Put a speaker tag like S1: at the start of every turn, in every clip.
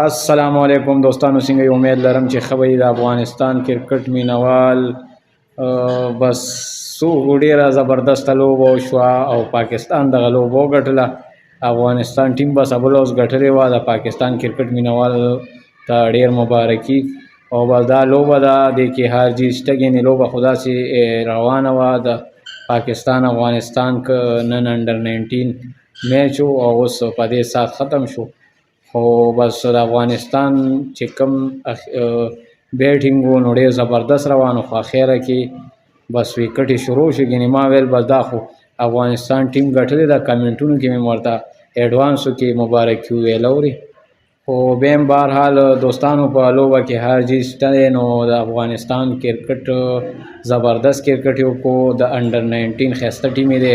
S1: السلام علیکم دوستانو، څنګه یو امید لرم چې خبرې د افغانستان کرکټ مینوال بس ډیره زبردسته لوبه وشوه او پاکستان دغه لوبه وګټله. افغانستان ټیم بس بله اوس ګټلې وه. د پاکستان کرکټ مینوال ته ډیر مبارکي. او بس دا لوبه ده، دې کې هار جیت شته. ګینې لوبه خو داسې روانه وه. د پاکستان افغانستان که نن انډر 19 میچ و او اوس په دې ساعت ختم شو. خو بس د افغانستان چې کوم بیټینګ و نو ډېر زبردست روان و، خو اخره کې بس وکټ یې شروع شو. ګینې ما ویل بس دا خو افغانستان ټیم ګټلې ده. کمنټونو کې مې ورته ایډوانسو کې مبارکي وویل اورې. خو بیا هم بهرحال دوستانو په لوبه کې هر جیت شته دی. نو د افغانستان کرکټ زبردست کرکټ یې وکړو. د انډر 19 ښایسته ټیم یې دی،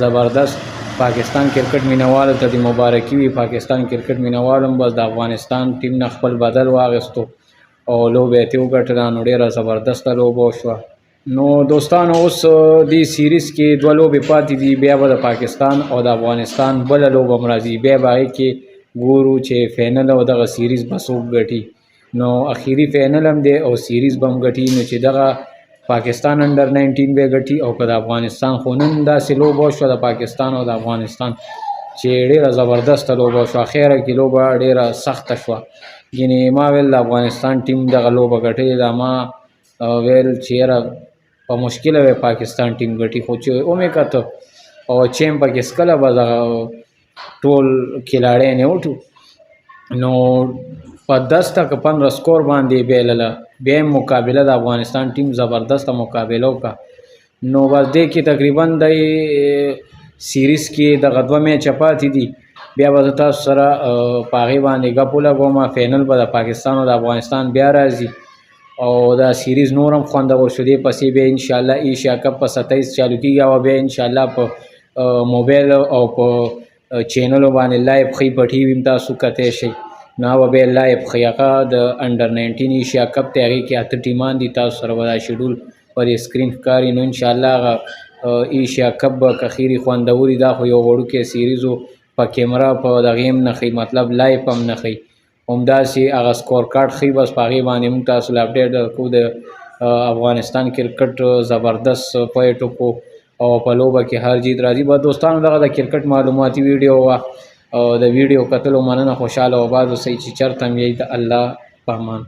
S1: زبردست. پاکستان کرکټ مینوالو ته د مبارکي وي. پاکستان کرکټ مینوال هم بس د افغانستان ټیم نه خپل بدل واخیستو او لوبه یې وګټله. نو ډېره زبردسته لوبه وشوه. نو دوستانو اوس دې سیریز کې دوه لوبې پاتې دي. بیا به د پاکستان او د افغانستان بله لوبه هم راځي. بیا به هغې کې ګورو چې فینل او دغه سیریز به څوک ګټي. نو اخیری فینل هم دی او سیریز به هم ګټي. نو چې دغه پاکستان انډر 19 به ګټي او که د افغانستان. خو نن داسې لوبه وشوه د پاکستان او د افغانستان چې ډېره زبردسته لوبه وشوه. اخره کې لوبه ډېره سخته شوه. ګینې ما ویل د افغانستان ټیم دغه لوبه ګټلې ده. ما ویل چې یاره په مشکله به پاکستان ټیم ګټي. خو چې ومې کته او چیم پکې څکله به دغه ټول کلاړیان یې وټو. نو په 10 که 15 سکور باندې بایلله. بیا هم مقابله د افغانستان ټیم زبردسته مقابله وکړه. نو بس دې کې تقریبا د سیریز کې دغه دوه میچه پاتې دي. بیا به زه تاسو سره په هغې باندې ګپ ولګوم. فینل به د پاکستان او د افغانستان بیا راځي او دا سیریز نور هم خوندور شو. دې پسې بیا انشاءالله ایشیا کپ په 27 چالو کېږي او بیا انشاءالله په موبایل او په چینلو باندې لایف ښیي. په ټي وي هم تاسو کتی شئ. نو هغه بیا لایف ښیي. هغه د انډر 19 ایشیا کپ دی. هغې کې 8 ټیمان دي. تاسو سره به دا شیډول پر اسکرین ښکاري. نو انشاءالله هغه ایشیا کپ به که خیري خوندور وي. دا خو یو وړوکی سیریز و، په کیمرا په دغې هم نه ښیي، مطلب لایف هم نه ښیي. همداسې هغه سکور کارډ ښیي. بس په هغې باندې موږ تاسو له اپډیټ درکوو. د افغانستان کرکټ زبردست فایټ وکړو او په لوبه کې هر جیت راځي. به دوستانو دغه د کرکټ معلوماتي ویډیو وه. د ویډیو کتلو مننه. خوشحاله او آباد اوسئ. چې چېرته هم یئ د الله په امان.